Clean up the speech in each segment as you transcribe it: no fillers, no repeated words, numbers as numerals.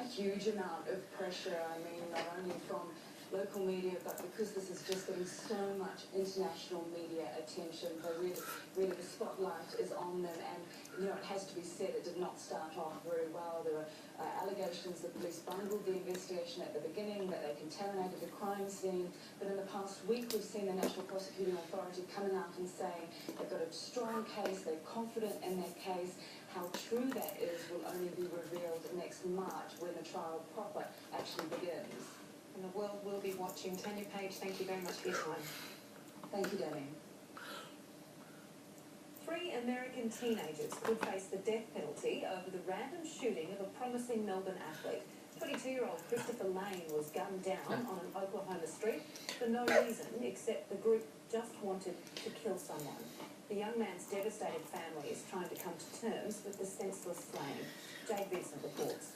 huge amount of pressure. I mean, not only from local media, but because this is just getting so much international media attention, really the spotlight is on them. And, it has to be said, it did not start off very well. There were allegations that police bungled the investigation at the beginning, that they contaminated the crime scene. But in the past week, we've seen the National Prosecuting Authority coming out and saying they've got a strong case, they're confident in their case. How true that is will only be revealed next March when the trial proper actually begins. And the world will be watching. Tanya Page, thank you very much for your time. Thank you, Danny. 3 American teenagers could face the death penalty over the random shooting of a promising Melbourne athlete. 22-year-old Christopher Lane was gunned down on an Oklahoma street for no reason except the group just wanted to kill someone. The young man's devastated family is trying to come to terms with the senseless slaying. Jade Vincent reports.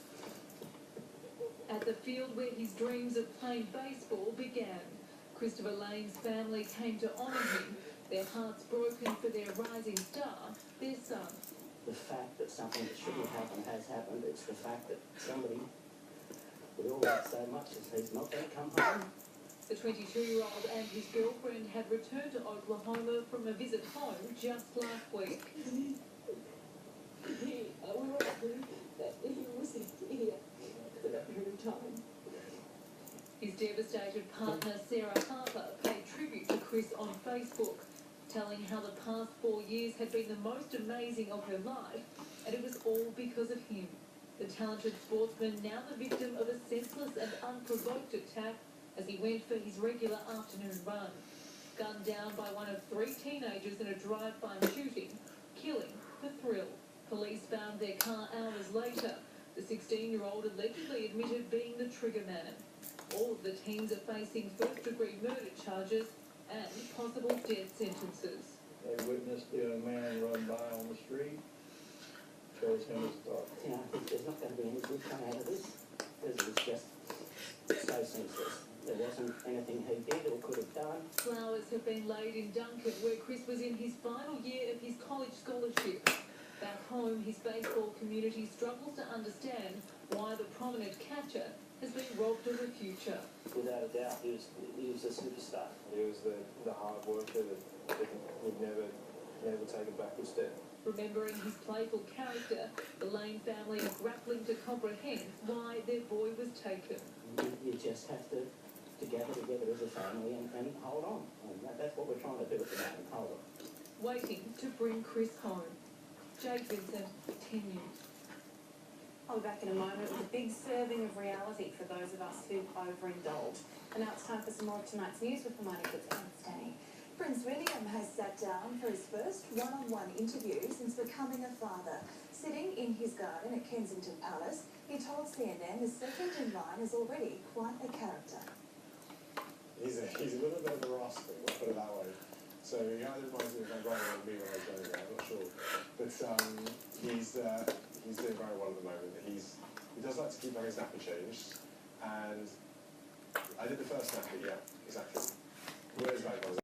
At the field where his dreams of playing baseball began, Christopher Lane's family came to honour him, their hearts broken for their rising star, their son. The fact that something that shouldn't have happened has happened. It's the fact that somebody we all love so much is not going to come home. The 22-year-old and his girlfriend had returned to Oklahoma from a visit home just last week. We all knew that he was here for that period of time. His devastated partner, Sarah Harper, paid tribute to Chris on Facebook, telling how the past 4 years had been the most amazing of her life, and it was all because of him. The talented sportsman, now the victim of a senseless and unprovoked attack as he went for his regular afternoon run. Gunned down by one of 3 teenagers in a drive-by shooting, killing the thrill. Police found their car hours later. The 16-year-old allegedly admitted being the trigger man. All of the teens are facing first-degree murder charges and possible death sentences. They witnessed the young man run by on the street. Chose him as thought. I think there's not going to be any good come out of this, because it was just so senseless. There wasn't anything he did or could have done. Flowers have been laid in Duncan, where Chris was in his final year of his college scholarship. Back home, his baseball community struggles to understand why the prominent catcher has been robbed of a future. Without a doubt, he was a superstar. He was the hard worker that would never take a backward step. Remembering his playful character, the Lane family are grappling to comprehend why their boy was taken. You just have to gather together as a family and hold on. And that's what we're trying to do at the moment, hold on. Waiting to bring Chris home. Jade Vincent, 10 News. I'll be back in a moment with a big serving of reality for those of us who overindulge. And now it's time for some more of tonight's news with Hermione Cook. Thanks, Danny. Prince William has sat down for his first one-on-one interview since becoming a father. Sitting in his garden at Kensington Palace, he told CNN his second in line is already quite a character. He's a little bit of a rascal, let's put it that way. So he either reminds me of my brother or me when I was younger, I'm not sure. But he's doing very well at the moment. He does like to keep having his nappy changed. And I did the first nappy, yeah, exactly. Where's that?